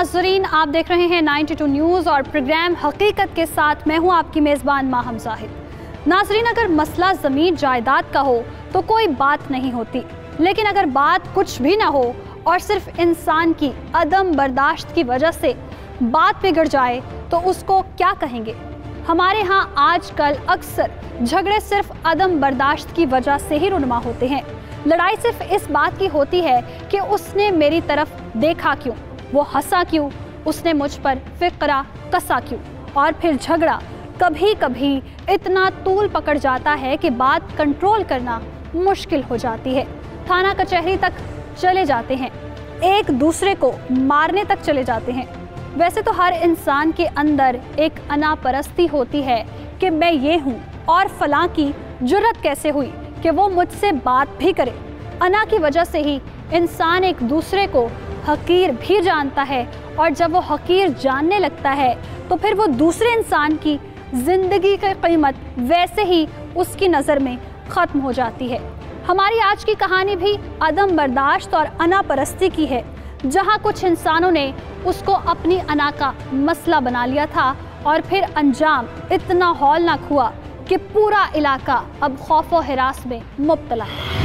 नाजरीन, आप देख रहे हैं 92 न्यूज़ और प्रोग्राम हकीकत के साथ मैं हूं आपकी मेज़बान माहम जाहिद। नाजरीन, अगर मसला ज़मीन जायदाद का हो तो कोई बात नहीं होती, लेकिन अगर बात कुछ भी ना हो और सिर्फ इंसान की अदम बर्दाश्त की वजह से बात बिगड़ जाए तो उसको क्या कहेंगे। हमारे यहाँ आजकल अक्सर झगड़े सिर्फ अदम बर्दाश्त की वजह से ही रुनमा होते हैं। लड़ाई सिर्फ इस बात की होती है कि उसने मेरी तरफ देखा क्यों, वो हंसा क्यों, उसने मुझ पर फिक्रा कसा क्यों। और फिर झगड़ा कभी कभी इतना तूल पकड़ जाता है कि बात कंट्रोल करना मुश्किल हो जाती है। थाना कचहरी तक चले जाते हैं, एक दूसरे को मारने तक चले जाते हैं। वैसे तो हर इंसान के अंदर एक अनापरस्ती होती है कि मैं ये हूँ और फलां की जुर्रत कैसे हुई कि वो मुझसे बात भी करे। अना की वजह से ही इंसान एक दूसरे को हकीर भी जानता है, और जब वो हकीर जानने लगता है तो फिर वो दूसरे इंसान की ज़िंदगी की कीमत वैसे ही उसकी नज़र में ख़त्म हो जाती है। हमारी आज की कहानी भी अदम बर्दाश्त और अना परस्ती की है, जहाँ कुछ इंसानों ने उसको अपनी अना का मसला बना लिया था और फिर अंजाम इतना हौलनाक हुआ कि पूरा इलाका अब खौफ व हिरास में मुब्तला है।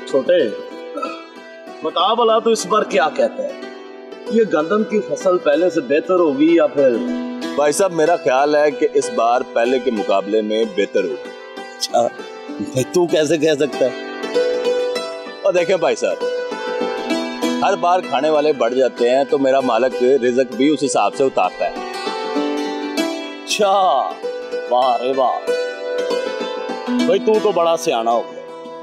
छोटे, बता भला तो इस बार क्या कहता है? ये गंदम की फसल पहले से बेहतर होगी या फिर? भाई साहब, मेरा ख्याल है कि इस बार पहले के मुकाबले में बेहतर होगी। अच्छा, तू कैसे कह सकता है? और देखें भाई साहब, हर बार खाने वाले बढ़ जाते हैं तो मेरा मालिक रिज़्क भी उस हिसाब से उतारता है। अच्छा, वाह रे वाह भाई, तू तो बड़ा सियाना हो गया।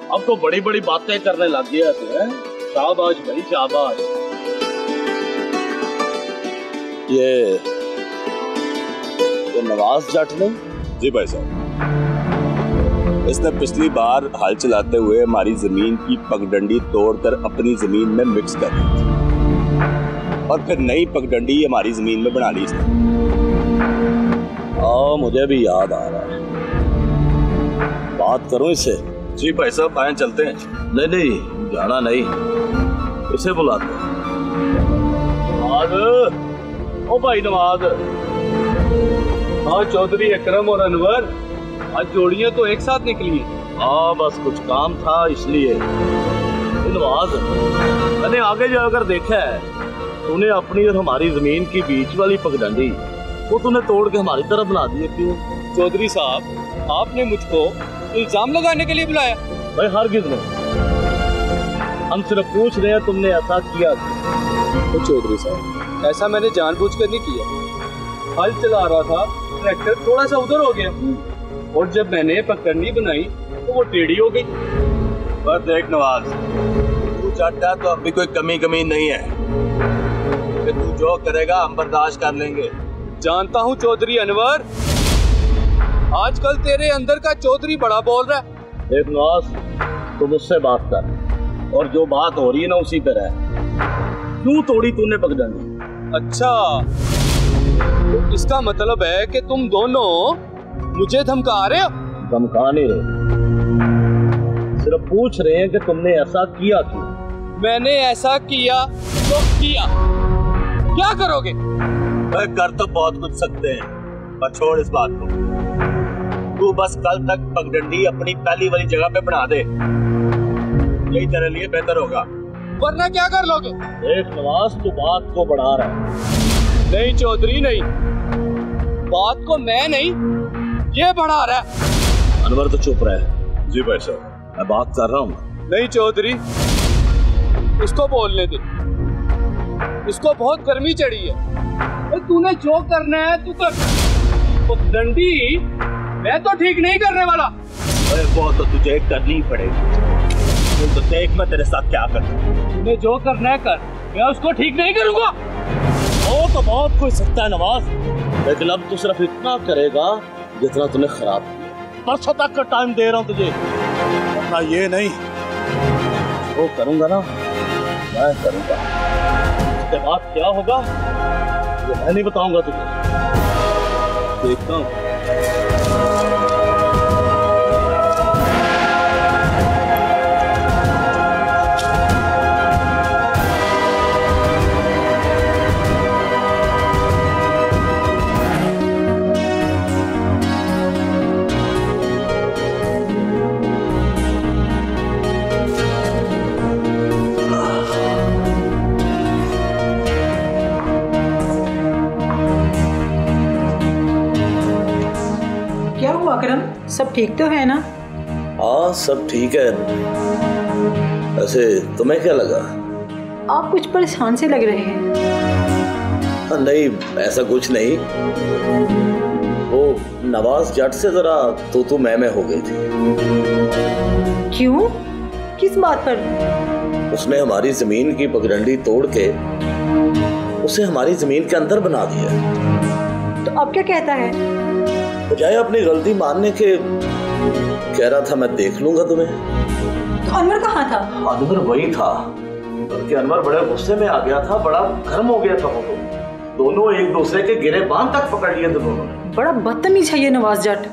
अब तो बड़ी बड़ी बातें करने लग गया है। शाबाश भाई शाबाश। ये नवाज जट ने? जी भाई साहब, इसने पिछली बार हल चलाते हुए हमारी जमीन की पगडंडी तोड़कर अपनी जमीन में मिक्स कर दी थी और फिर नई पगडंडी हमारी जमीन में बना ली इसने। मुझे भी याद आ रहा है। बात करूं इससे? जी भाई साहब, आए चलते हैं। नहीं नहीं, जाना नहीं, इसे बुलाते हैं। नवाज, ओ भाई नवाज। हाँ चौधरी अकरम और अनवर, आज जोड़ियां तो एक साथ निकली हैं। हाँ बस कुछ काम था इसलिए। नवाज, मैंने आगे जाकर देखा है तूने अपनी और हमारी जमीन की बीच वाली पगडंडी वो तूने तोड़ के हमारी तरफ बना दी है। क्यों? चौधरी साहब, आपने मुझको इल्जाम लगाने के लिए बुलाया? भाई हरगिज़ नहीं, हम सिर्फ पूछ रहे हैं तुमने ऐसा किया क्यों? तो चौधरी साहब, ऐसा मैंने जानबूझकर नहीं किया। हल चला रहा था, ट्रैक्टर थोड़ा सा उधर हो गया और जब मैंने पगडंडी बनाई तो वो टेढ़ी हो गई। पर देख नवाज, तू चाहता तो अभी कोई कमी नहीं है कि तू जो करेगा हम बर्दाश्त कर लेंगे। जानता हूँ चौधरी अनवर, आजकल तेरे अंदर का चौधरी बड़ा बोल रहा है। देख नवाज, तू मुझसे बात कर और जो बात हो रही है ना उसी पे रह। क्यों तोड़ी तूने पगडंडी? अच्छा, तो इसका मतलब है कि तुम दोनों मुझे धमका रहे हो? धमका नहीं रहे, सिर्फ पूछ रहे हैं कि तुमने ऐसा किया क्यों। मैंने ऐसा किया तो किया, क्या करोगे? कर तो बहुत कुछ सकते हैं, पर छोड़ इस बात को। तू बस कल तक पगडंडी अपनी पहली वाली जगह पे बना दे, यही तेरे लिए बेहतर होगा। वरना क्या कर लोगे? देख नवाज, तू बात को बढ़ा रहा है। नहीं चौधरी नहीं, बात को मैं नहीं, ये बढ़ा रहा है। अनवर तो चुप रहे। जी भाई साहब, मैं बात कर रहा हूँ। नहीं चौधरी, इसको बोलने दे, इसको बहुत गर्मी चढ़ी है। तूने जो करना है तू कर। पगडंडी मैं तो ठीक नहीं करने वाला। अरे वो तो तुझे करनी ही पड़ेगी। तो देख मैं तेरे साथ क्या करता। तूने जो करना है कर, मैं उसको ठीक नहीं करूंगा। वो तो बहुत कुछ सकता है नवाज, लेकिन अब तू सिर्फ इतना करेगा जितना तूने खराब किया। परसों तक का टाइम दे रहा हूँ तुझे, वरना ये नहीं वो करूंगा ना मैं करूंगा। उसके बाद क्या होगा ये मैं नहीं बताऊंगा तुझे। देखता हूँ। क्या हुआ अकरम, सब ठीक तो है ना? हाँ सब ठीक है। ऐसे तुम्हें क्या लगा? आप कुछ परेशान से लग रहे हैं। नहीं ऐसा कुछ नहीं, वो नवाज जट से जरा तू मैं हो गई थी। क्यों, किस बात पर? उसने हमारी जमीन की पगडंडी तोड़ के उसे हमारी जमीन के अंदर बना दिया। तो अब क्या कहता है? बजाय अपनी गलती मानने के कह रहा था मैं देख लूंगा तुम्हें। तो अनवर कहाँ था? अनवर वही था, बल्कि अनवर बड़े गुस्से में आ गया था, बड़ा गर्म हो गया था। वो दोनों एक दूसरे के गिरेबान तक पकड़ लिए थे दोनों ने। बड़ा बदतमीज है ये नवाज जट,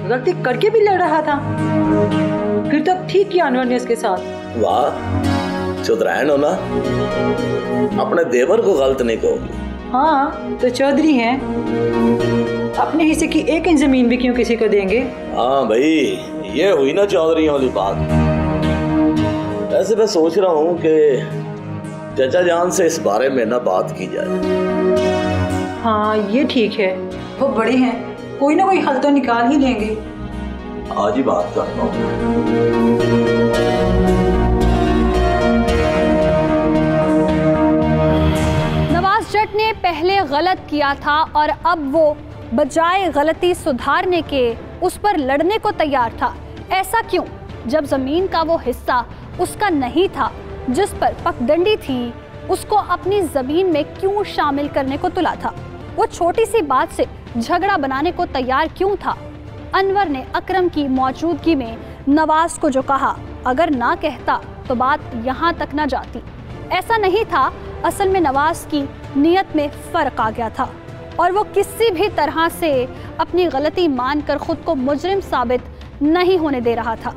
गलती करके भी लड़ रहा था, फिर तो ठीक किया अनवर ने उसके साथ। वाह चौधरायन हो ना, अपने देवर को गलत नहीं कहोगी। हाँ तो चौधरी हैं, अपने हिस्से की एक इंच जमीन भी क्यों किसी को देंगे? हाँ भाई ये हुई ना चौधरी वाली बात। ऐसे मैं सोच रहा हूँ कि चाचा जान से इस बारे में ना बात की जाए। हाँ ये ठीक है, वो बड़े हैं, कोई ना कोई हल तो निकाल ही लेंगे। आज ही बात करता हूँ। नवाज जट ने पहले गलत किया था और अब वो बजाय गलती सुधारने के उस पर लड़ने को तैयार था। ऐसा क्यों, जब जमीन का वो हिस्सा उसका नहीं था जिस पर पगडंडी थी, उसको अपनी जमीन में क्यों शामिल करने को तुला था? वो छोटी सी बात से झगड़ा बनाने को तैयार क्यों था? अनवर ने अकरम की मौजूदगी में नवाज को जो कहा, अगर ना कहता तो बात यहाँ तक ना जाती। ऐसा नहीं था, असल में नवाज की नीयत में फर्क आ गया था और वो किसी भी तरह से अपनी गलती मानकर खुद को मुजरिम साबित नहीं होने दे रहा था।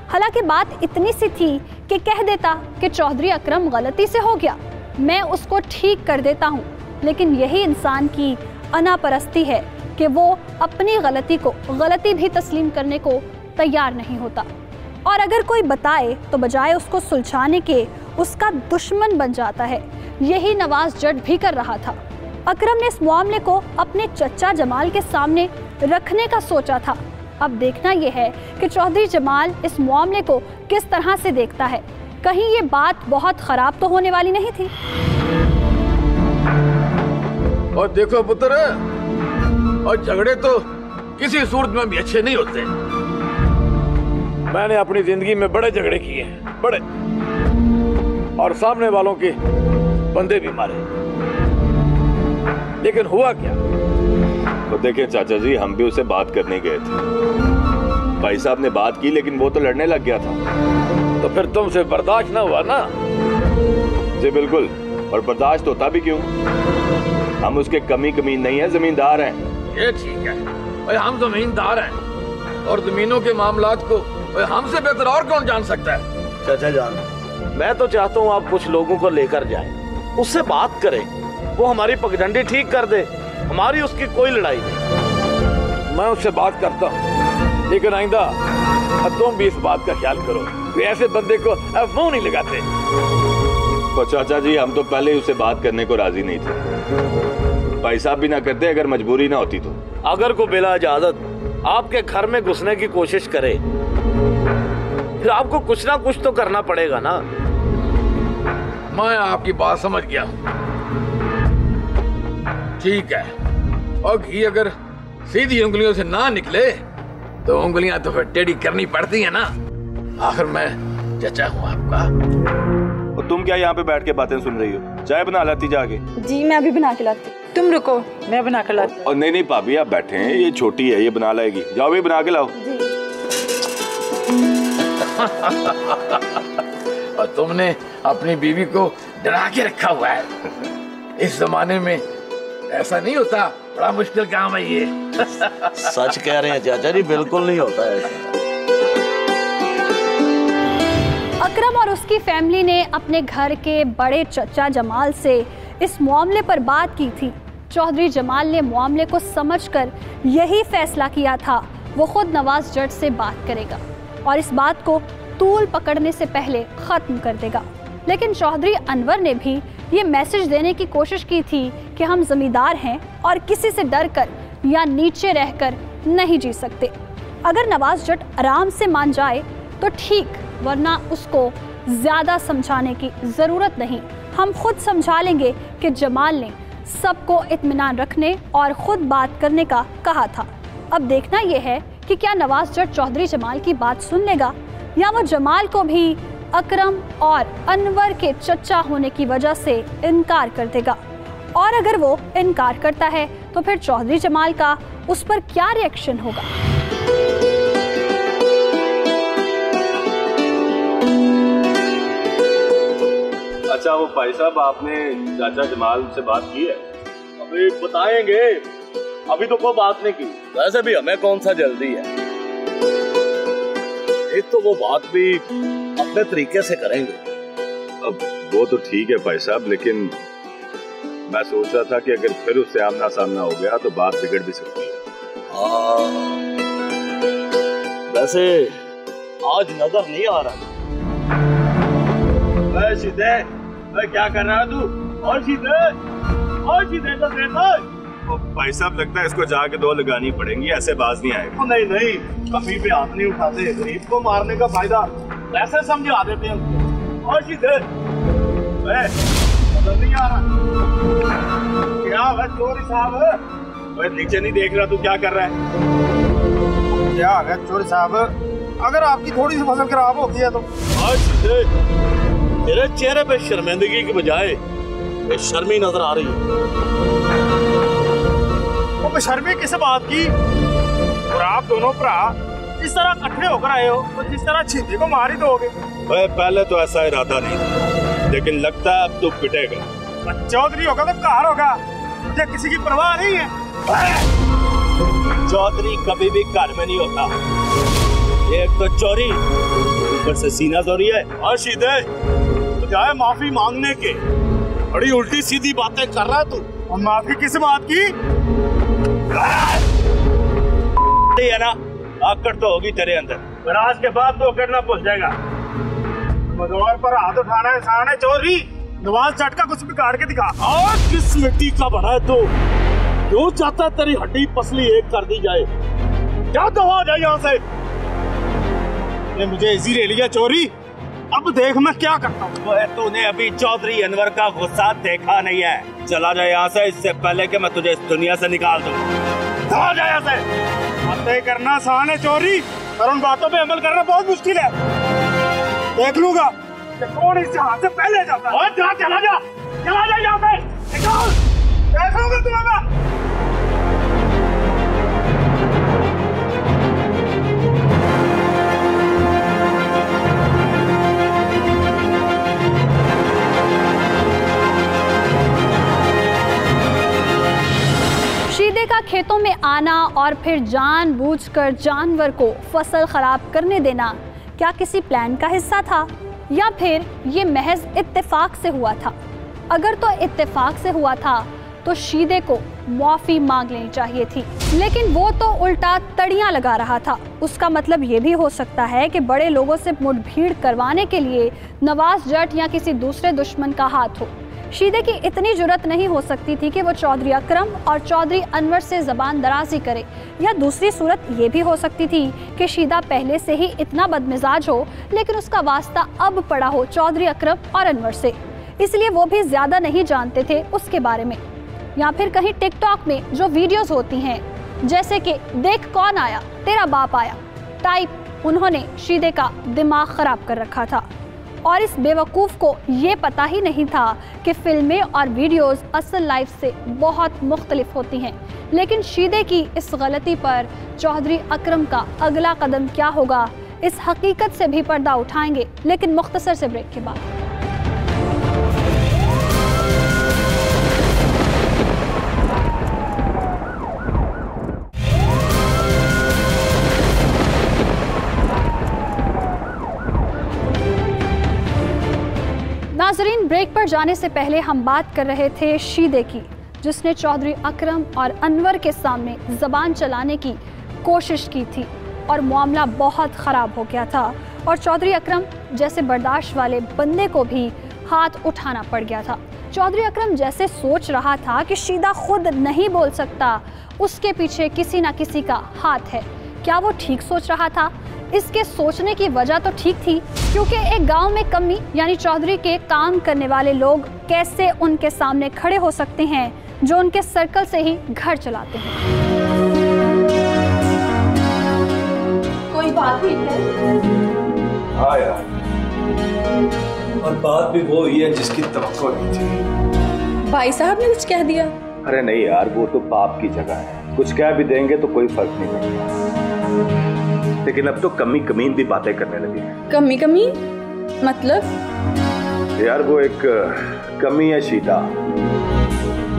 हालांकि बात इतनी सी थी कि कह देता कि चौधरी अकरम गलती से हो गया, मैं उसको ठीक कर देता हूँ, लेकिन यही इंसान की अनापरस्ती है कि वो अपनी गलती को गलती भी तस्लीम करने को तैयार नहीं होता, और अगर कोई बताए तो बजाय उसको सुलझाने के उसका दुश्मन बन जाता है। यही नवाज जट भी कर रहा था। अकरम ने इस मामले को अपने चचा जमाल के सामने रखने का सोचा था। अब देखना यह है कि चौधरी जमाल इस मामले को किस तरह से देखता है। कहीं ये बात बहुत खराब तो होने वाली नहीं थी। और देखो पुत्र, और झगड़े तो किसी सूरत में भी अच्छे नहीं होते। मैंने अपनी जिंदगी में बड़े झगड़े किए हैं, बड़े, और सामने वालों के बंदे भी मारे, लेकिन हुआ क्या? तो देखिए चाचा जी, हम भी उसे बात करने गए थे। भाई साहब ने बात की, लेकिन वो तो लड़ने लग गया था। तो फिर तुमसे बर्दाश्त ना हुआ ना? जी बिल्कुल, और बर्दाश्त होता भी क्यों? हम उसके कमी नहीं है, जमींदार हैं। ये ठीक है भाई, हम जमींदार हैं और जमीनों के मामलात को हमसे बेहतर और कौन जान सकता है? चाचा जान, मैं तो चाहता हूँ आप कुछ लोगों को लेकर जाएं, उससे बात करें, वो हमारी पगडंडी ठीक कर दे, हमारी उसकी कोई लड़ाई नहीं। मैं उससे बात करता हूँ, लेकिन आइंदा तुम भी इस बात का ख्याल करो कि ऐसे बंदे को अब मुंह नहीं लगाते। तो चाचा जी, हम तो पहले ही उससे बात करने को राजी नहीं थे। भाई साहब भी ना करते अगर मजबूरी ना होती तो। अगर कोई बिला इजाजत आपके घर में घुसने की कोशिश करे, फिर आपको कुछ ना कुछ तो करना पड़ेगा ना। मैं आपकी बात समझ गया, ठीक है। और घी अगर सीधी उंगलियों से ना निकले तो उंगलियां तो फिर टेढ़ी करनी पड़ती है ना। आखिर मैं चचा हूँ आपका। और तुम क्या यहाँ पे बैठ के बातें सुन रही हो? चाय बना लाती जाके। जी मैं अभी बना के लाती। तुम रुको, मैं बना कर लाती। और नहीं भाभी, आप बैठे हैं, ये छोटी है, ये बना लाएगी। जाओ भी बना के लाओ। और तुमने अपनी बीवी को डरा के रखा हुआ है। इस जमाने में ऐसा नहीं होता, बड़ा मुश्किल काम है ये। सच कह रहे हैं चाचा जी, बिल्कुल नहीं होता है ऐसा। अकरम और उसकी फैमिली ने अपने घर के बड़े चचा जमाल से इस मामले पर बात की थी। चौधरी जमाल ने मामले को समझकर यही फैसला किया था वो खुद नवाज जट से बात करेगा और इस बात को तूल पकड़ने से पहले खत्म कर देगा। लेकिन चौधरी अनवर ने भी ये मैसेज देने की कोशिश की थी कि हम जमींदार हैं और किसी से डर कर या नीचे रहकर नहीं जी सकते। अगर नवाज जट आराम से मान जाए तो ठीक, वरना उसको ज़्यादा समझाने की ज़रूरत नहीं। हम खुद समझा लेंगे कि जमाल ने सबको इत्मीनान रखने और खुद बात करने का कहा था। अब देखना यह है कि क्या नवाज जट चौधरी जमाल की बात सुन लेगा या वो जमाल को भी अकरम और अनवर के चचा होने की वजह से इनकार कर देगा। और अगर वो इनकार करता है तो फिर चौधरी जमाल का उस पर क्या रिएक्शन होगा। अच्छा वो भाई साहब, आपने चाचा जमाल से बात की है? अभी बताएंगे, अभी तो कोई बात नहीं की। वैसे भी हमें कौन सा जल्दी है, एक तो वो बात भी अपने तरीके से करेंगे। अब वो तो ठीक है भाई साहब, लेकिन मैं सोच रहा था कि अगर फिर उससे आमना सामना हो गया तो बात बिगड़ भी सकती है। वैसे आज नजर नहीं आ रहा। सीधे क्या कर रहा है तू? और सीधे तो देखो। भाई साहब लगता है इसको जाके दो लगानी पड़ेंगी, ऐसे बाज नहीं आएगा। नहीं नहीं, कभी भी हाथ नहीं उठाते, गरीब को मारने का फायदा वैसे समझा देते हैं। और सीधे नजर नहीं आ रहा। क्या है चोरी साहब? नीचे नहीं देख रहा, तू क्या कर रहा है? क्या है चोरी साहब, अगर आपकी थोड़ी सी फसल खराब होती है तो? और सीधे तेरे चेहरे पे शर्मिंदगी की बजाय शर्मी नजर आ रही है। वो बेशर्मी किस बात की? और आप दोनों भरा इस तरह इकट्ठे होकर आए हो तो जिस तरह छींटे को मार ही दोगे। पहले तो ऐसा इरादा नहीं था, लेकिन लगता है अब तू पिटेगा। चौधरी होगा तो कार होगा, मुझे किसी की परवाह नहीं है। चौधरी कभी भी घर में नहीं होता। एक तो चोरी, ऊपर से सीना चोरी है। और सीधे बजाय माफी मांगने के बड़ी उल्टी सीधी बातें कर रहा है तू। और माफी किस बात की? है ना, आकड़ तो होगी तेरे अंदर, पर आज के बाद तो करना भूल जाएगा। मदौर पर हाथ उठाना आसान है चौधरी, नवाज जट का कुछ बिगाड़ के दिखा। और किस मिट्टी का बना है तू? क्यों चाहता है तेरी हड्डी पसली एक कर दी जाए? क्या दवा आ जाए यहाँ से? मुझे इजी ले लिया चोरी, अब देख मैं क्या करता हूँ। तूने अभी चौधरी अनवर का गुस्सा देखा नहीं है। चला जाए यहाँ से, इससे पहले कि मैं तुझे इस दुनिया से निकाल दूँ। चला जाए यहाँ से। बातें करना आसान है चोरी, पर उन बातों पे अमल करना बहुत मुश्किल है। देख लूंगा कि कौन इस जहां से पहले जाता है। और जा, चला जा यहाँ से। देख लूंगा तुम्हें। शीदे का खेतों में आना और फिर जानबूझकर जानवर को फसल खराब करने देना क्या किसी प्लान का हिस्सा था या फिर ये महज इत्तेफाक से हुआ था? अगर तो इत्तेफाक से हुआ था तो शीदे को माफी मांग लेनी चाहिए थी, लेकिन वो तो उल्टा तड़ियां लगा रहा था। उसका मतलब ये भी हो सकता है कि बड़े लोगों से मुठभेड़ करवाने के लिए नवाज जट या किसी दूसरे दुश्मन का हाथ हो। शीदे की इतनी जुर्रत नहीं हो सकती थी कि वो चौधरी अकरम और चौधरी अनवर से ज़बान दराजी करे, या दूसरी सूरत ये भी हो सकती थी कि शीदा पहले से ही इतना बदमिजाज हो लेकिन उसका वास्ता अब पड़ा हो चौधरी अकरम और अनवर से, इसलिए वो भी ज़्यादा नहीं जानते थे उसके बारे में। या फिर कहीं टिकटॉक में जो वीडियोस होती हैं जैसे कि देख कौन आया, तेरा बाप आया टाइप, उन्होंने शीदे का दिमाग ख़राब कर रखा था। और इस बेवकूफ़ को ये पता ही नहीं था कि फिल्में और वीडियोस असल लाइफ से बहुत मुख्तलिफ होती हैं। लेकिन शीदे की इस गलती पर चौधरी अकरम का अगला कदम क्या होगा, इस हकीकत से भी पर्दा उठाएंगे, लेकिन मुख्तसर से ब्रेक के बाद। नाजरीन, ब्रेक पर जाने से पहले हम बात कर रहे थे शीदे की, जिसने चौधरी अकरम और अनवर के सामने जबान चलाने की कोशिश की थी और मामला बहुत ख़राब हो गया था और चौधरी अकरम जैसे बर्दाश्त वाले बंदे को भी हाथ उठाना पड़ गया था। चौधरी अकरम जैसे सोच रहा था कि शीदा खुद नहीं बोल सकता, उसके पीछे किसी ना किसी का हाथ है। क्या वो ठीक सोच रहा था? इसके सोचने की वजह तो ठीक थी, क्योंकि एक गांव में कमी यानी चौधरी के काम करने वाले लोग कैसे उनके सामने खड़े हो सकते हैं जो उनके सर्कल से ही घर चलाते हैं। कोई बात हुई है? हाँ यार, और बात भी वो हुई है जिसकी तवक्को नहीं थी। भाई साहब ने कुछ कह दिया? अरे नहीं यार, वो तो बाप की जगह है, कुछ कह भी देंगे तो कोई फर्क नहीं पड़ता। लेकिन अब तो कमी कमीन भी बातें करने लगी हैं। कमी कमीन मतलब? यार वो एक कमी है शीदा,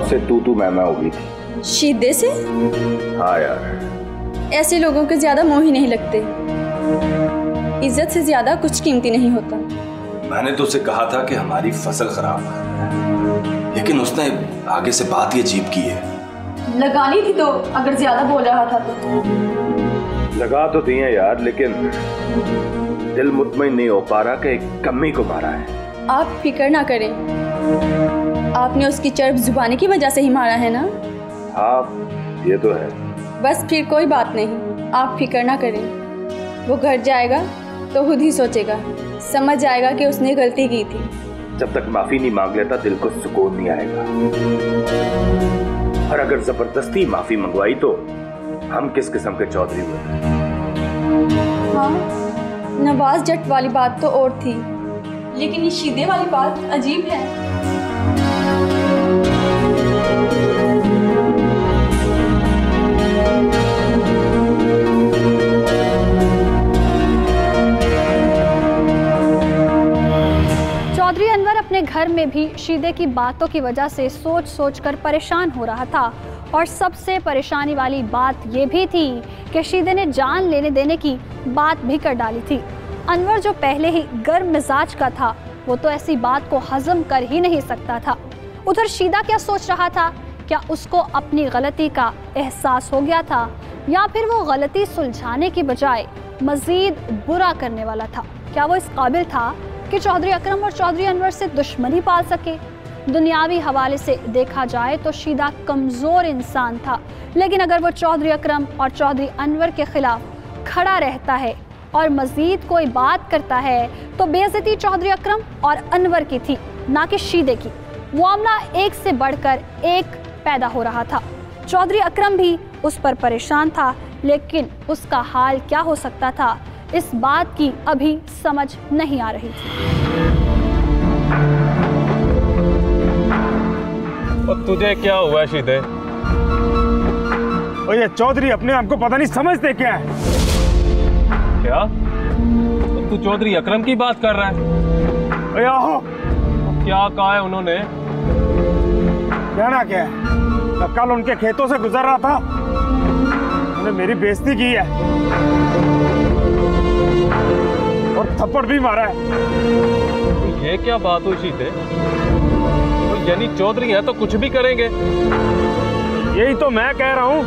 उसे तू मैं हो गई थी। शीदे से? हाँ यार, ऐसे लोगों के ज्यादा मोह ही नहीं लगते। इज्जत से ज्यादा कुछ कीमती नहीं होता। मैंने तो उसे कहा था कि हमारी फसल खराब है, लेकिन उसने आगे से बात ये अजीब की है। लगानी थी तो, अगर ज्यादा बोल रहा था तो। लगा तो दी है यार, लेकिन दिल मुतमईन नहीं हो पा रहा कि एक कमी को मारा है। आप फिक्र ना करें, आपने उसकी चर्ब जुबानी की वजह से ही मारा है ना? हाँ ये तो है। बस फिर कोई बात नहीं, आप फिक्र ना करें। वो घर जाएगा तो खुद ही सोचेगा, समझ जाएगा कि उसने गलती की थी। जब तक माफी नहीं मांग लेता दिल को सुकून नहीं आएगा, और अगर जबरदस्ती माफी मंगवाई तो हम किस किस्म के चौधरी हुए? हाँ, नवाज जट वाली बात तो और थी, लेकिन ये शीदे वाली बात अजीब है। चौधरी अनवर अपने घर में भी शीदे की बातों की वजह से सोच सोच कर परेशान हो रहा था, और सबसे परेशानी वाली बात ये भी थी कि शीदे ने जान लेने देने की बात भी कर डाली थी। अनवर जो पहले ही गर्म मिजाज का था, वो तो ऐसी बात को हजम कर ही नहीं सकता था। उधर शीदा क्या सोच रहा था? क्या उसको अपनी गलती का एहसास हो गया था, या फिर वो गलती सुलझाने की बजाय मजीद बुरा करने वाला था? क्या वो इस काबिल था कि चौधरी अकरम और चौधरी अनवर से दुश्मनी पाल सके? दुनियावी हवाले से देखा जाए तो शीदा कमज़ोर इंसान था, लेकिन अगर वो चौधरी अकरम और चौधरी अनवर के खिलाफ खड़ा रहता है और मज़ीद कोई बात करता है तो बेइज्जती चौधरी अकरम और अनवर की थी, ना कि शीदे की। मामला एक से बढ़कर एक पैदा हो रहा था। चौधरी अकरम भी उस पर परेशान था, लेकिन उसका हाल क्या हो सकता था, इस बात की अभी समझ नहीं आ रही थी। और तुझे क्या हुआ शीदे? और ये चौधरी अपने आप को पता नहीं समझते क्या है? क्या? तो तू चौधरी अकरम की बात कर रहा है? ओए आहो। क्या कहा है उन्होंने? कहना क्या है? मैं कल उनके खेतों से गुजर रहा था, उन्होंने मेरी बेइज्जती की है और थप्पड़ भी मारा है। तो ये क्या बात हुई शीदे? तो यानी चौधरी है तो कुछ भी करेंगे? यही तो मैं कह रहा हूँ,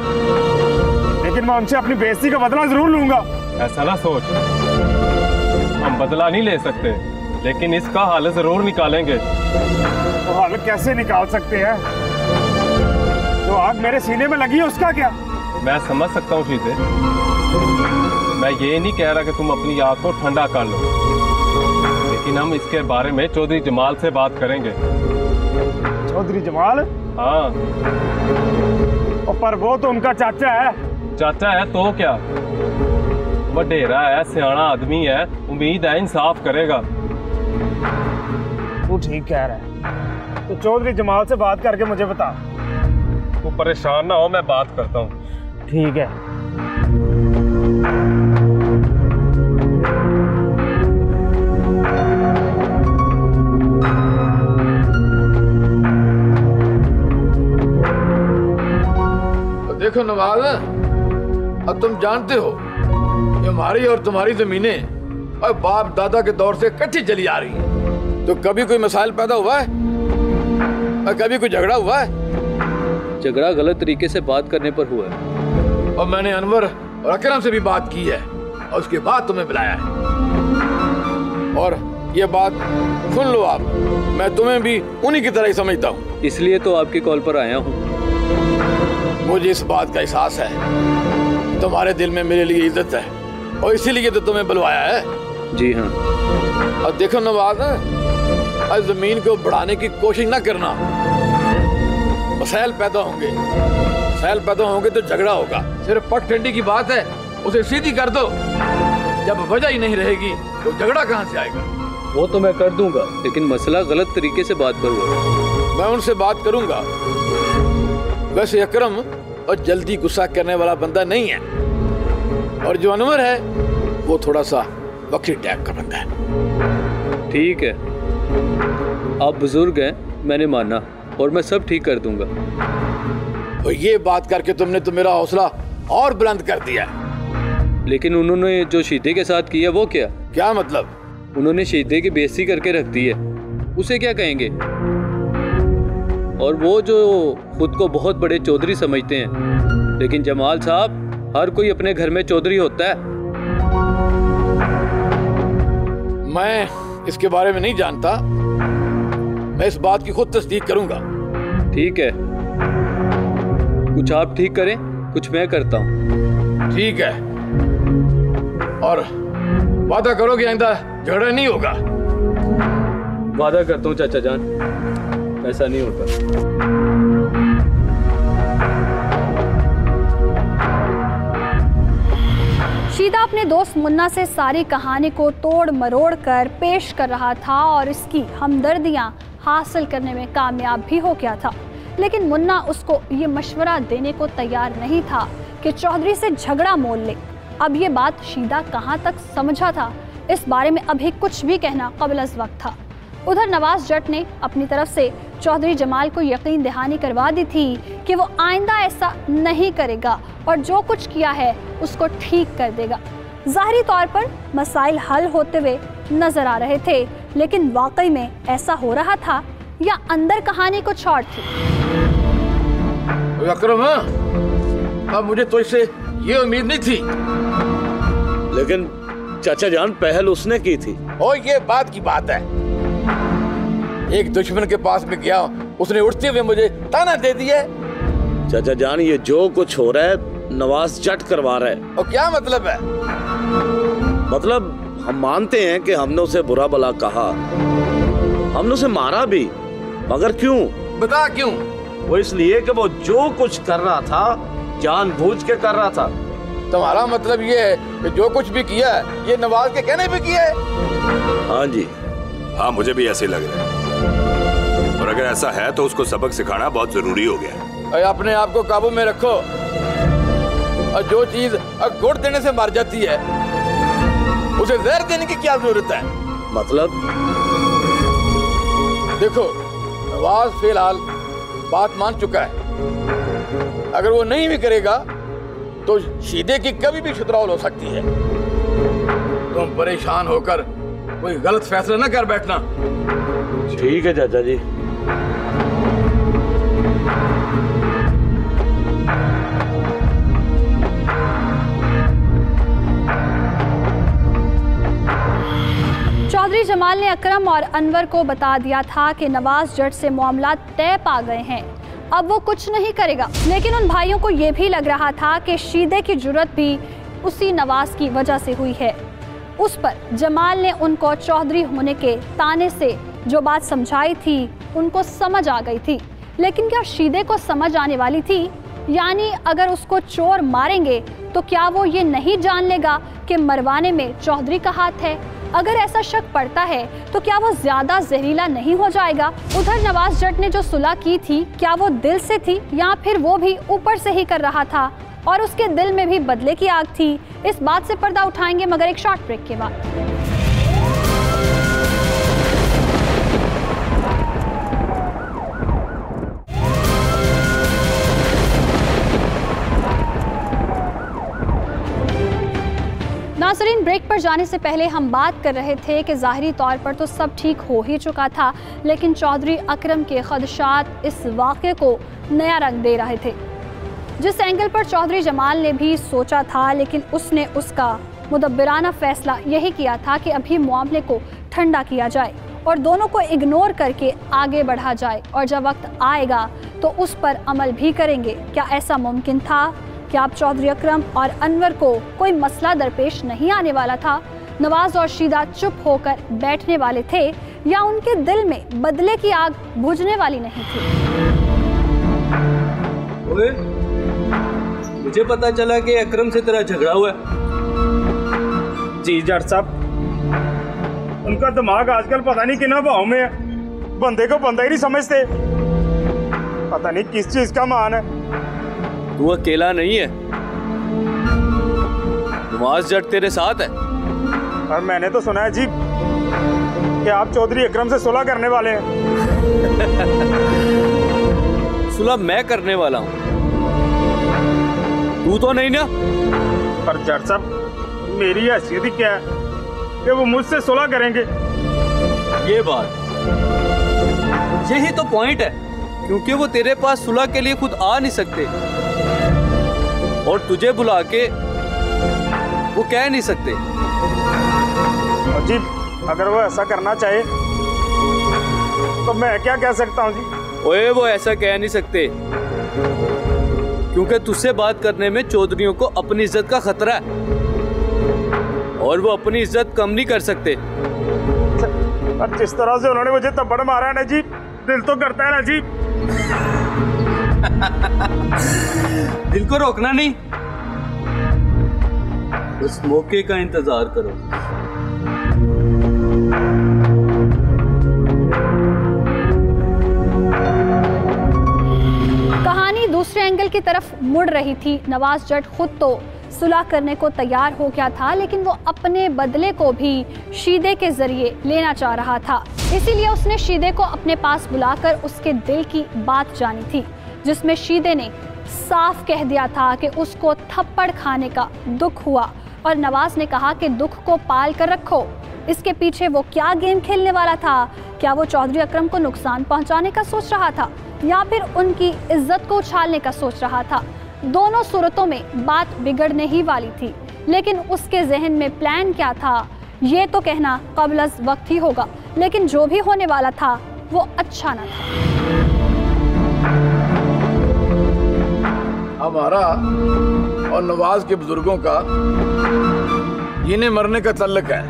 लेकिन मैं उनसे अपनी बेइज्जती का बदला जरूर लूंगा। ऐसा ना सोच, हम बदला नहीं ले सकते, लेकिन इसका हल जरूर निकालेंगे। तो हल कैसे निकाल सकते हैं? जो आग मेरे सीने में लगी है उसका क्या? मैं समझ सकता हूँ शीदे, मैं ये नहीं कह रहा कि तुम अपनी आग को ठंडा कर लो, लेकिन हम इसके बारे में चौधरी जमाल से बात करेंगे। चौधरी जमाल? हाँ। पर वो तो उनका चाचा है। चाचा है तो क्या, वडेरा है, सियाना आदमी है, उम्मीद है इंसाफ करेगा। तू ठीक कह रहा है, तो चौधरी जमाल से बात करके मुझे बता। तू परेशान ना हो, मैं बात करता हूँ। ठीक है। देखो नवाज, अब तुम जानते हो कि हमारी और तुम्हारी जमीनें और बाप दादा के दौर से इकट्ठी चली आ रही हैं। तो कभी कोई मसाइल पैदा हुआ है और कभी कोई झगड़ा हुआ है? झगड़ा गलत तरीके से बात करने पर हुआ है। और मैंने अनवर और अकरम से भी बात की है और उसके बाद तुम्हें बुलाया है। और ये बात सुन लो आप, मैं तुम्हें भी उन्हीं की तरह ही समझता हूँ। इसलिए तो आपकी कॉल पर आया हूँ। मुझे इस बात का एहसास है तुम्हारे दिल में मेरे लिए इज्जत है और इसीलिए तो तुम्हें बुलवाया है। जी हाँ। और देखो नवाज, जमीन को बढ़ाने की कोशिश ना करना। मसाइल पैदा होंगे तो झगड़ा होगा। सिर्फ पगडंडी की बात है, उसे सीधी कर दो। जब वजह ही नहीं रहेगी तो झगड़ा कहाँ से आएगा? वो तो मैं कर दूंगा, लेकिन मसला गलत तरीके से बात पर हुआ। मैं उनसे बात करूंगा। वैसे अकरम और जल्दी गुस्सा करने वाला बंदा नहीं है, और जो अनवर है वो थोड़ा सा बकरी टाइप का बंदा है। ठीक है, आप बुजुर्ग हैं, मैंने माना और मैं सब ठीक कर दूंगा। और ये बात करके तुमने तो मेरा हौसला और बुलंद कर दिया। लेकिन उन्होंने जो शीदे के साथ किया वो क्या? क्या मतलब? उन्होंने शीदे की बेइज्जती करके रख दी है, उसे क्या कहेंगे? और वो जो खुद को बहुत बड़े चौधरी समझते हैं, लेकिन जमाल साहब, हर कोई अपने घर में चौधरी होता है। मैं इसके बारे में नहीं जानता, मैं इस बात की खुद तस्दीक करूंगा। ठीक है, कुछ आप ठीक करें, कुछ मैं करता हूँ। ठीक है, और वादा करो कि आइंदा झगड़ा नहीं होगा। वादा करता हूँ चाचा जान, ऐसा नहीं होता। शीदा अपने दोस्त मुन्ना से सारी कहानी को तोड़ मरोड़ कर पेश कर रहा था और इसकी हमदर्दियां हासिल करने में कामयाब भी हो गया था। लेकिन मुन्ना उसको ये मशवरा देने को तैयार नहीं था कि चौधरी से झगड़ा मोल ले। अब ये बात शीदा कहाँ तक समझा था, इस बारे में अभी कुछ भी कहना क़ब्ल अज़ वक्त था। उधर नवाज जट ने अपनी तरफ से चौधरी जमाल को यकीन दहानी करवा दी थी कि वो आइंदा ऐसा नहीं करेगा और जो कुछ किया है उसको ठीक कर देगा। ज़ाहिरी तौर पर मसाइल हल होते हुए नजर आ रहे थे, लेकिन वाकई में ऐसा हो रहा था या अंदर कहानी कुछ और थी? अकरम, अब मुझे तो इससे ये उम्मीद नहीं थी। लेकिन चाचा जान, पहल उसने की थी। और ये बात की बात है, एक दुश्मन के पास में गया, उसने उठते हुए मुझे ताना दे दिया। चाचा जान, ये जो कुछ हो रहा है नवाज जट करवा रहा है। और क्या मतलब है? मतलब हम मानते हैं कि हमने उसे बुरा भला कहा, हमने उसे मारा भी, मगर क्यों? बता क्यों? वो इसलिए कि वो जो कुछ कर रहा था जानबूझ के कर रहा था। तुम्हारा मतलब ये है कि जो कुछ भी किया है ये नवाज के कहने पे किया है? हाँ जी, हाँ, मुझे भी ऐसे लग रहा है। और अगर ऐसा है तो उसको सबक सिखाना बहुत जरूरी हो गया है। अपने आप को काबू में रखो, और जो चीज गुड़ देने से मर जाती है उसे जहर देने की क्या जरूरत है? मतलब? देखो, नवाज फिलहाल बात मान चुका है। अगर वो नहीं भी करेगा तो शीदे की कभी भी शुतरावल हो सकती है। तुम परेशान होकर कोई गलत फैसला न कर बैठना। ठीक है चाचा जी। चौधरी जमाल ने अकरम और अनवर को बता दिया था कि नवाज जट से मामला तय पा गए हैं, अब वो कुछ नहीं करेगा। लेकिन उन भाइयों को ये भी लग रहा था कि शीदे की जुर्रत भी उसी नवाज की वजह से हुई है। उस पर जमाल ने उनको चौधरी होने के ताने से जो बात समझाई थी उनको समझ आ गई थी। लेकिन क्या शीदे को समझ आने वाली थी? यानी अगर उसको चोर मारेंगे तो क्या वो ये नहीं जान लेगा कि मरवाने में चौधरी का हाथ है? अगर ऐसा शक पड़ता है तो क्या वो ज्यादा जहरीला नहीं हो जाएगा? उधर नवाज जट ने जो सुलह की थी, क्या वो दिल से थी या फिर वो भी ऊपर से ही कर रहा था और उसके दिल में भी बदले की आग थी? इस बात से पर्दा उठाएंगे, मगर एक शॉर्ट ब्रेक के बाद। नाज़रीन, ब्रेक पर पर जाने से पहले हम बात कर रहे थे कि ज़ाहिरी तौर पर तो सब ठीक हो ही चुका था, लेकिन चौधरी अकरम के खदशात इस वाक़े को नया रंग दे रहे थे। जिस एंगल पर चौधरी जमाल ने भी सोचा था, लेकिन उसने उसका मुदब्बिराना फैसला यही किया था कि अभी मामले को ठंडा किया जाए और दोनों को इग्नोर करके आगे बढ़ा जाए, और जब वक्त आएगा तो उस पर अमल भी करेंगे। क्या ऐसा मुमकिन था? क्या अब चौधरी अकरम और अनवर को कोई मसला दरपेश नहीं आने वाला था? नवाज और शीदा चुप होकर बैठने वाले थे, या उनके दिल में बदले की आग बुझने वाली नहीं थी? ओए, मुझे पता चला कि अकरम से तेरा झगड़ा हुआ है। जी जट साहब, उनका दिमाग आजकल पता नहीं कितना भाव में है, बंदे को बंदा ही नहीं समझते, पता नहीं किस चीज का मान है। तू अकेला नहीं है, नवाज जट तेरे साथ है। और मैंने तो सुना है जी कि आप चौधरी अकरम से सुलह करने वाले हैं। सुलह मैं करने वाला हूँ, तू तो नहीं ना। पर जट साहब, मेरी हैसियत ही क्या है कि वो मुझसे सुलह करेंगे? ये बात, यही तो पॉइंट है, क्योंकि वो तेरे पास सुलह के लिए खुद आ नहीं सकते और तुझे बुला के वो कह नहीं सकते। जी अगर वो ऐसा करना चाहे तो मैं क्या कह सकता हूँ जी? ओए, वो ऐसा कह नहीं सकते, क्योंकि तुझसे बात करने में चौधरियों को अपनी इज्जत का खतरा है और वो अपनी इज्जत कम नहीं कर सकते। और जिस तरह से उन्होंने मुझे थप्पड़ मारा है ना जी, दिल तो करता है ना जी। दिल को रोकना नहीं, उस मौके का इंतजार करो। कहानी दूसरे एंगल की तरफ मुड़ रही थी। नवाज जट खुद तो सुलह करने को तैयार हो गया था, लेकिन वो अपने बदले को भी शीदे के जरिए लेना चाह रहा था। इसीलिए उसने शीदे को अपने पास बुलाकर उसके दिल की बात जानी थी, जिसमें शीदे ने साफ कह दिया था कि उसको थप्पड़ खाने का दुख हुआ, और नवाज ने कहा कि दुख को पाल कर रखो। इसके पीछे वो क्या गेम खेलने वाला था? क्या वो चौधरी अकरम को नुकसान पहुंचाने का सोच रहा था, या फिर उनकी इज्जत को उछालने का सोच रहा था? दोनों सूरतों में बात बिगड़ने ही वाली थी, लेकिन उसके जहन में प्लान क्या था ये तो कहना क़ब्ल वक्त ही होगा। लेकिन जो भी होने वाला था वो अच्छा न था। हमारा और नवाज के बुजुर्गों का जीने मरने का तल्लक है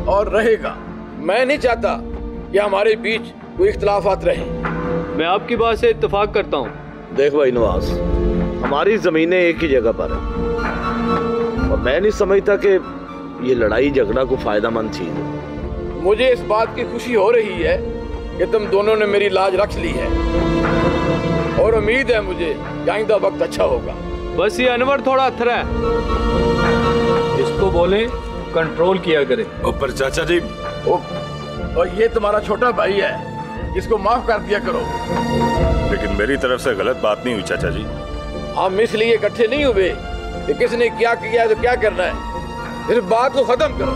और रहेगा। मैं नहीं चाहता कि हमारे बीच कोई इख्तिलाफात रहे। मैं आपकी बात से इत्तेफाक करता हूँ। देख भाई नवाज, हमारी जमीनें एक ही जगह पर है और मैं नहीं समझता कि ये लड़ाई झगड़ा को फायदामंद चीज है। मुझे इस बात की खुशी हो रही है कि तुम दोनों ने मेरी लाज रख ली है और उम्मीद है मुझे कि आइंदा वक्त अच्छा होगा। बस ये अनवर थोड़ा अथरा है, इसको बोले कंट्रोल किया करे। पर चाचा जी, और ये तुम्हारा छोटा भाई है, इसको माफ कर दिया करो। लेकिन मेरी तरफ से गलत बात नहीं हुई चाचा जी। हम इसलिए इकट्ठे नहीं हुए कि किसने क्या किया है तो क्या करना है। इस बात को खत्म करो।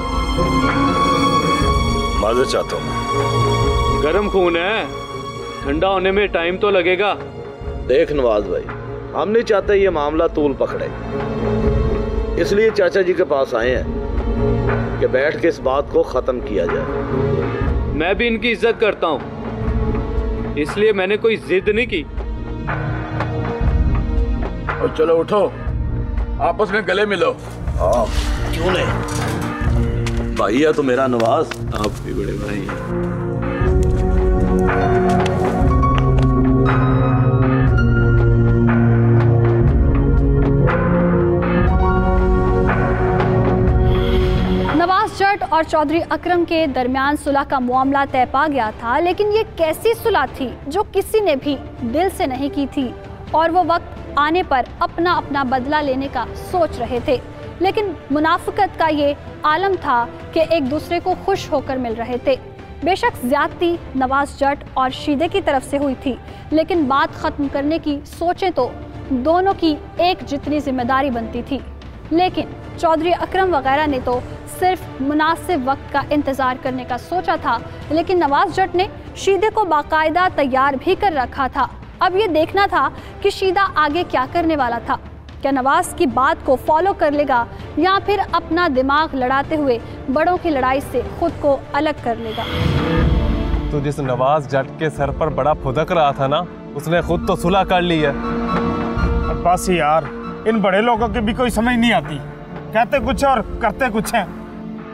माजूर चाहता हूँ। गर्म खून है, ठंडा होने में टाइम तो लगेगा। देख नवाज भाई, हम नहीं चाहते ये मामला तूल पकड़े, इसलिए चाचा जी के पास आए हैं कि बैठ के इस बात को खत्म किया जाए। मैं भी इनकी इज्जत करता हूँ, इसलिए मैंने कोई जिद नहीं की। और चलो उठो, आपस में गले मिलो। हाँ क्यों नहीं, भाई है तो मेरा नवाज। आप भी बड़े भाई हैं। नवाज जट और चौधरी अकरम के दरमियान सुलह का मामला तय पा गया था, लेकिन ये कैसी सुलह थी जो किसी ने भी दिल से नहीं की थी, और वो वक्त आने पर अपना अपना बदला लेने का सोच रहे थे। लेकिन मुनाफिकत का ये आलम था कि एक दूसरे को खुश होकर मिल रहे थे। बेशक ज्यादती नवाज जट और शीदे की तरफ से हुई थी, लेकिन बात खत्म करने की सोचें तो दोनों की एक जितनी जिम्मेदारी बनती थी। लेकिन चौधरी अकरम वगैरह ने तो सिर्फ मुनासिब वक्त का इंतजार करने का सोचा था, लेकिन नवाज जट ने शीदे को बाकायदा तैयार भी कर रखा था। अब ये देखना था कि शीदा आगे क्या करने वाला था। क्या नवाज की बात को फॉलो कर लेगा या फिर अपना दिमाग लड़ाते हुए बड़ों की लड़ाई से खुद को अलग कर लेगा। तो जिस नवाज जट के सर पर बड़ा फुदक रहा था ना, उसने खुद तो सुलह कर ली है। बस यार, इन बड़े लोगों की भी कोई समझ नहीं आती, कहते कुछ और करते कुछ हैं।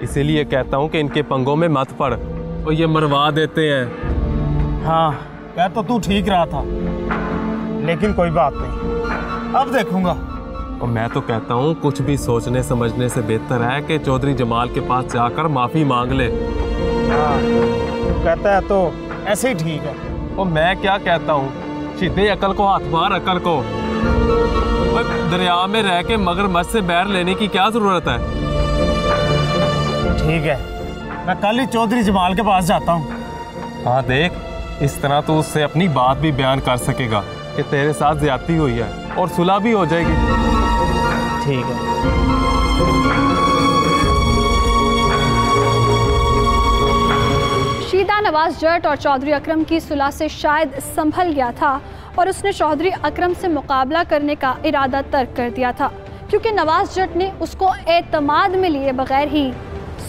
इसीलिए कहता हूँ कि इनके पंगों में मत पड़, और ये मरवा देते हैं। हाँ, कह तो तू ठीक रहा था, लेकिन कोई बात नहीं, अब देखूंगा। और मैं तो कहता हूँ कुछ भी सोचने समझने से बेहतर है कि चौधरी जमाल के पास जाकर माफी मांग ले। हाँ, कहता है तो ऐसे ही ठीक है। और मैं क्या कहता हूँ, सीधे अकल को हाथ मार अकल को। दरिया में रह के मगरमच्छ से बैर लेने की क्या जरूरत है। ठीक है, मैं कल ही चौधरी जमाल के पास जाता हूँ। हाँ देख, इस तरह तो उससे अपनी बात भी बयान कर सकेगा कि तेरे साथ ज्यादती हुई है, और सुलह भी हो जाएगी। ठीक है। शीदा नवाज जट और चौधरी अकरम की सुलह से शायद संभल गया था और उसने चौधरी अकरम से मुकाबला करने का इरादा तर्क कर दिया था, क्योंकि नवाज जट ने उसको एतमाद में लिए बगैर ही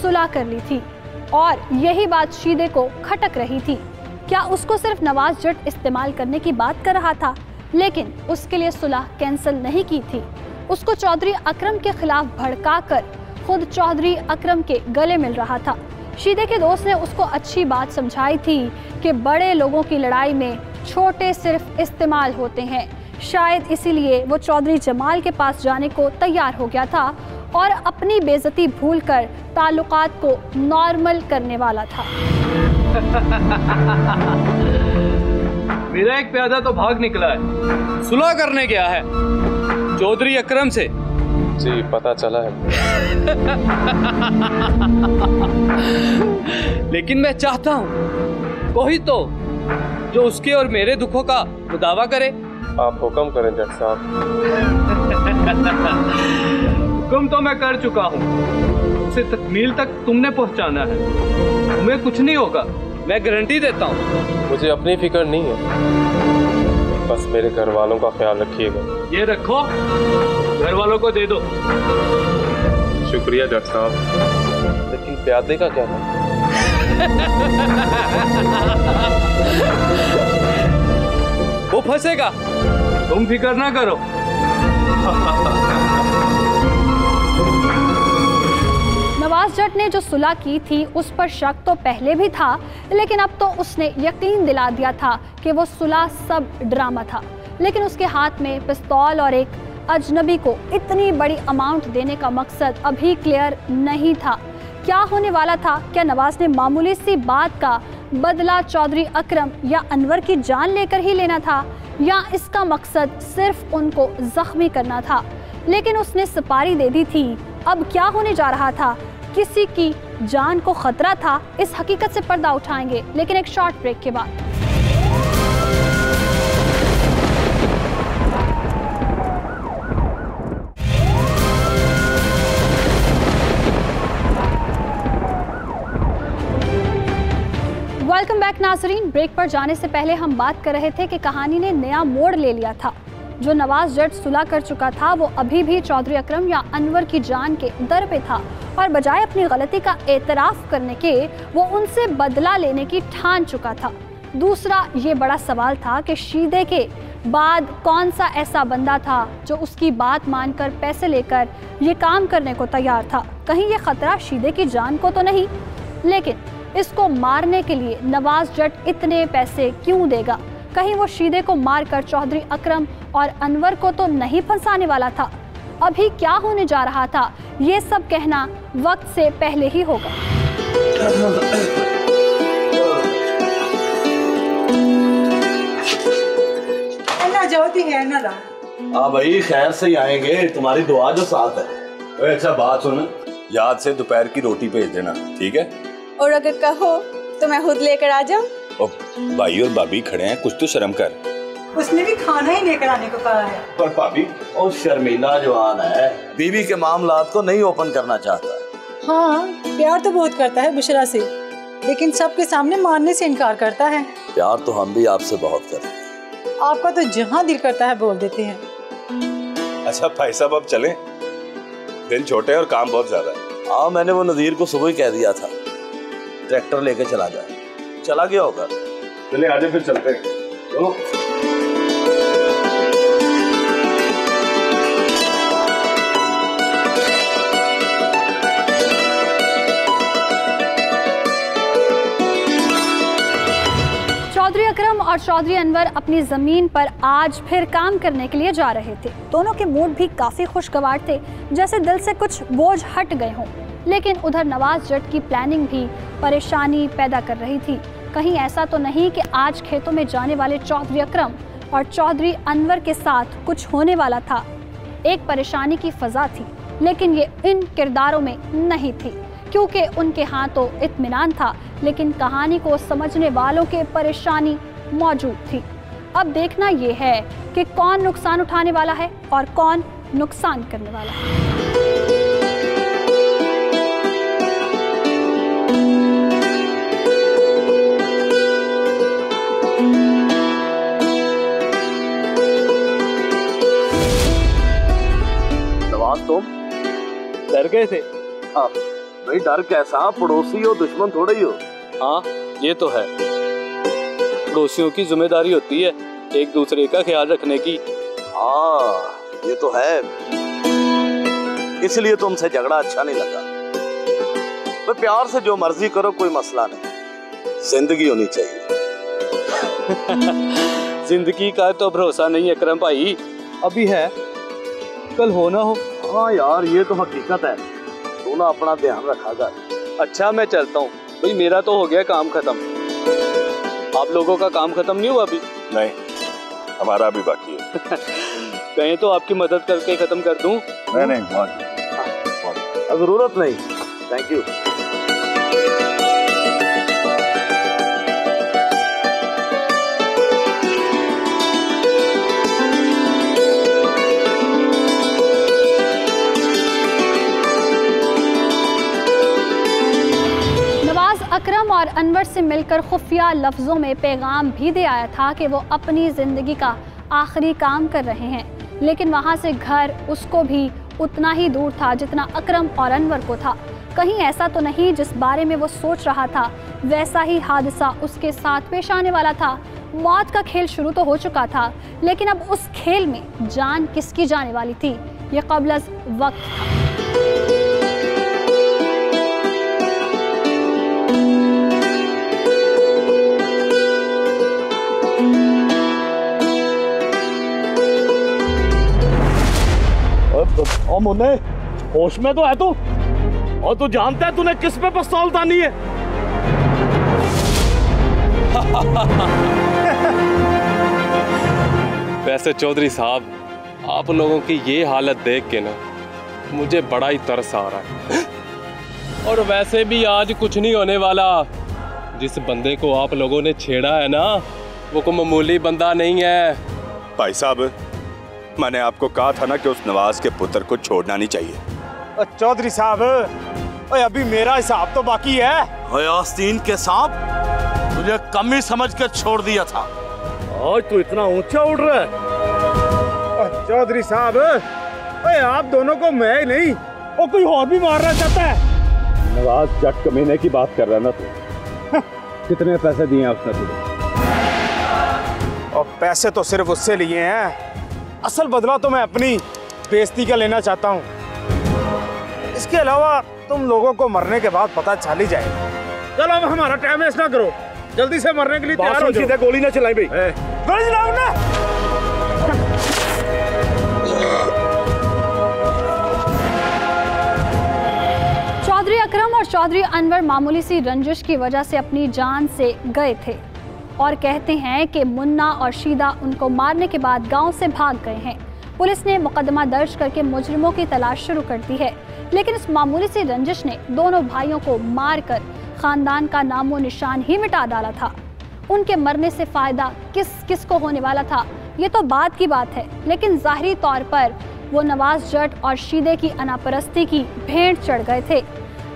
सुलह कर ली थी और यही बात शीदे को खटक रही थी। क्या उसको सिर्फ नवाज जट इस्तेमाल करने की बात कर रहा था, लेकिन उसके लिए सुलह कैंसिल नहीं की थी। उसको चौधरी अकरम के खिलाफ भड़काकर खुद चौधरी अकरम के गले मिल रहा था। शीदे के दोस्त ने उसको अच्छी बात समझाई थी कि बड़े लोगों की लड़ाई में छोटे सिर्फ इस्तेमाल होते हैं। शायद इसीलिए वो चौधरी जमाल के पास जाने को तैयार हो गया था और अपनी बेइज्जती भूलकर ताल्लुकात को नॉर्मल करने वाला था। मेरा एक प्यादा तो भाग निकला है, सुलह करने गया है चौधरी अकरम से। जी पता चला है। लेकिन मैं चाहता हूँ कोई तो जो उसके और मेरे दुखों का दावा करे। आप हुक्म करें जट साहब। हुक्म तो मैं कर चुका हूँ, उसे तकमील तक तुमने पहुँचाना है। तुम्हें कुछ नहीं होगा, मैं गारंटी देता हूँ। मुझे अपनी फिक्र नहीं है, बस मेरे घर वालों का ख्याल रखिएगा। ये रखो, घर वालों को दे दो। शुक्रिया जट साहब, लेकिन प्यादे का क्या है? वो फंसेगा, तुम फिक्र ना करो। नवाज जट ने जो सुलह की थी उस पर शक तो पहले भी था, लेकिन अब तो उसने यकीन दिला दिया था कि वो सुलह सब ड्रामा था। लेकिन उसके हाथ में पिस्तौल और एक अजनबी को इतनी बड़ी अमाउंट देने का मकसद अभी क्लियर नहीं था। क्या होने वाला था? क्या नवाज ने मामूली सी बात का बदला चौधरी अकरम या अनवर की जान लेकर ही लेना था, या इसका मकसद सिर्फ उनको जख्मी करना था? लेकिन उसने सुपारी दे दी थी। अब क्या होने जा रहा था? किसी की जान को खतरा था? इस हकीकत से पर्दा उठाएंगे, लेकिन एक शॉर्ट ब्रेक के बाद। वेलकम बैक नाजरीन। ब्रेक पर जाने से पहले हम बात कर रहे थे कि कहानी ने नया मोड़ ले लिया था। जो नवाज जट सुलह कर चुका था वो अभी भी चौधरी अकरम या अनवर की जान के दर पे था, और बजाय अपनी गलती का एतराफ़ करने के वो उनसे बदला लेने की ठान चुका था। दूसरा ये बड़ा सवाल था कि शीदे के बाद कौन सा ऐसा बंदा था जो उसकी बात मानकर पैसे लेकर ये काम करने को तैयार था। कहीं ये खतरा शीदे की जान को तो नहीं? लेकिन इसको मारने के लिए नवाज जट इतने पैसे क्यों देगा? कहीं वो शीदे को मारकर चौधरी अकरम और अनवर को तो नहीं फंसाने वाला था? अभी क्या होने जा रहा था, ये सब कहना वक्त से पहले ही होगा। हाँ भाई, खैर से ही आएंगे, तुम्हारी दुआ जो साथ है। अच्छा बात सुन, याद से दोपहर की रोटी भेज देना, ठीक है? और अगर कहो तो मैं खुद लेकर आ जाऊं? भाई और भाभी खड़े हैं, कुछ तो शर्म कर। उसने भी खाना ही लेकर आने को कहा है। पर भाभी और शर्मीला जवान है, बीवी के मामलात को नहीं ओपन करना चाहता। हाँ, प्यार तो बहुत करता है बुशरा से, लेकिन सबके सामने मानने से इनकार करता है। प्यार तो हम भी आपसे बहुत करते हैं। आपका तो जहाँ दिल करता है बोल देते हैं। अच्छा भाई साहब अब चलें, दिन छोटे और काम बहुत ज्यादा है। हाँ, मैंने वो नज़ीर को सुबह ही कह दिया था ट्रैक्टर लेके चला जाए, चला गया होगा। चले आजे फिर चलते हैं। चलो। चौधरी अकरम और चौधरी अनवर अपनी जमीन पर आज फिर काम करने के लिए जा रहे थे। दोनों के मूड भी काफी खुशगवार थे, जैसे दिल से कुछ बोझ हट गए हों। लेकिन उधर नवाज जट की प्लानिंग भी परेशानी पैदा कर रही थी। कहीं ऐसा तो नहीं कि आज खेतों में जाने वाले चौधरी अकरम और चौधरी अनवर के साथ कुछ होने वाला था। एक परेशानी की फजा थी, लेकिन ये इन किरदारों में नहीं थी, क्योंकि उनके हाथ तो इत्मीनान था, लेकिन कहानी को समझने वालों के परेशानी मौजूद थी। अब देखना ये है कि कौन नुकसान उठाने वाला है और कौन नुकसान करने वाला है। नवाज, तुम डर गए थे? हाँ भाई, डर कैसा, पड़ोसी हो दुश्मन थोड़े ही हो। हाँ ये तो है, पड़ोसियों की जिम्मेदारी होती है एक दूसरे का ख्याल रखने की। हाँ ये तो है, इसलिए तुमसे झगड़ा अच्छा नहीं लगा। तो प्यार से जो मर्जी करो, कोई मसला नहीं, जिंदगी होनी चाहिए। जिंदगी का तो भरोसा नहीं अकरम भाई, अभी है कल हो ना हो। हाँ यार, ये तो हकीकत है, तू ना अपना ध्यान रखा कर। अच्छा मैं चलता हूँ भाई, मेरा तो हो गया काम खत्म। आप लोगों का काम खत्म नहीं हुआ अभी? नहीं, हमारा भी बाकी है। कहें तो आपकी मदद करके खत्म कर दूं? नहीं, जरूरत नहीं, थैंक यू। अकरम और अनवर से मिलकर खुफिया लफ्ज़ों में पैगाम भी दे आया था कि वो अपनी ज़िंदगी का आखिरी काम कर रहे हैं, लेकिन वहाँ से घर उसको भी उतना ही दूर था जितना अकरम और अनवर को था। कहीं ऐसा तो नहीं जिस बारे में वो सोच रहा था वैसा ही हादसा उसके साथ पेश आने वाला था। मौत का खेल शुरू तो हो चुका था, लेकिन अब उस खेल में जान किसकी जाने वाली थी, ये क़ब्ल वक्त था। ओ मुन्ने, होश में तो है तू? और तू जानता है तूने किस पे पिस्तौल तानी है? वैसे चौधरी साहब, आप लोगों की ये हालत देख के ना मुझे बड़ा ही तरस आ रहा है। और वैसे भी आज कुछ नहीं होने वाला। जिस बंदे को आप लोगों ने छेड़ा है ना, वो कोई मामूली बंदा नहीं है। भाई साहब, मैंने आपको कहा था ना कि उस नवाज के पुत्र को छोड़ना नहीं चाहिए। चौधरी साहब, अभी मेरा हिसाब तो बाकी है। आस्तीन के सांप, तुझे कम ही समझ कर छोड़ दिया था, आज तू इतना ऊंचा उड़ रहा है। चौधरी साहब, आप दोनों को मैं ही नहीं, वो कोई और भी मारना चाहता है। नवाज जट कमीने की बात कर रहा ना तू? कितने पैसे दिए उसने तुझे? और पैसे तो सिर्फ उससे लिए हैं, असल बदला तो मैं अपनी बेइज्जती का लेना चाहता हूँ। इसके अलावा तुम लोगों को मरने के बाद पता चल ही जाएगा। चलो अब हमारा टाइम वेस्ट ना करो, जल्दी से मरने के लिए तैयार हो जाओ। गोली ना चलाई भाई। गोली चलाओ ना। चौधरी अकरम और चौधरी अनवर मामूली सी रंजिश की वजह से अपनी जान से गए थे और कहते हैं कि मुन्ना और शीदा उनको मारने के बाद गांव से भाग गए हैं। पुलिस ने मुकदमा दर्ज करके मुजरिमों की तलाश शुरू कर दी है, लेकिन इस मामूली सी रंजिश ने दोनों भाइयों को मारकर खानदान का नामो निशान ही मिटा डाला था। उनके मरने से फायदा किस किस को होने वाला था, ये तो बात की बात है, लेकिन ज़ाहिरी तौर पर वो नवाज जट और शीदे की अनापरस्ती की भेंट चढ़ गए थे,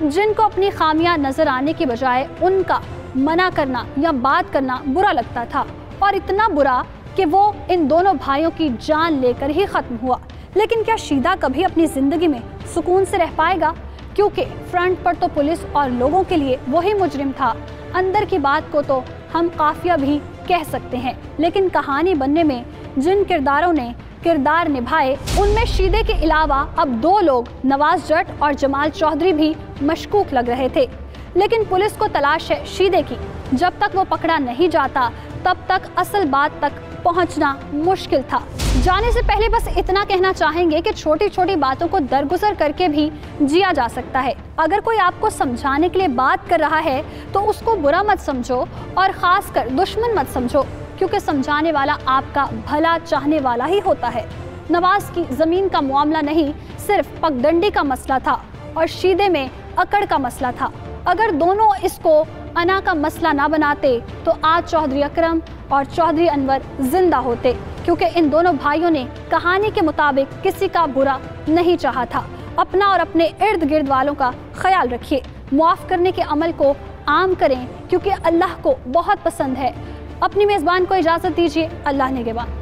जिनको अपनी खामियां नजर आने की बजाय उनका मना करना या बात करना बुरा लगता था, और इतना बुरा कि वो इन दोनों भाइयों की जान लेकर ही खत्म हुआ। लेकिन क्या शीदा कभी अपनी जिंदगी में सुकून से रह पाएगा? क्योंकि फ्रंट पर तो पुलिस और लोगों के लिए वही मुजरिम था, अंदर की बात को तो हम काफिया भी कह सकते हैं, लेकिन कहानी बनने में जिन किरदारों ने किरदार निभाए उनमें शीदे के अलावा अब दो लोग नवाज जट और जमाल चौधरी भी मशकूक लग रहे थे। लेकिन पुलिस को तलाश है शीदे की। जब तक वो पकड़ा नहीं जाता तब तक असल बात तक पहुंचना मुश्किल था। जाने से पहले बस इतना कहना चाहेंगे कि छोटी छोटी बातों को दरगुजर करके भी जिया जा सकता है। अगर कोई आपको समझाने के लिए बात कर रहा है तो उसको बुरा मत समझो और खासकर दुश्मन मत समझो, क्योंकि समझाने वाला आपका भला चाहने वाला ही होता है। नवाज की जमीन का मामला नहीं, सिर्फ पगडंडी का मसला था और शीदे में अकड़ का मसला था। अगर दोनों इसको अना का मसला ना बनाते तो आज चौधरी अकरम और चौधरी अनवर जिंदा होते, क्योंकि इन दोनों भाइयों ने कहानी के मुताबिक किसी का बुरा नहीं चाहा था। अपना और अपने इर्द गिर्द वालों का ख्याल रखिए। मुआफ करने के अमल को आम करें, क्योंकि अल्लाह को बहुत पसंद है। अपनी मेज़बान को इजाज़त दीजिए। अल्लाह निगहबान।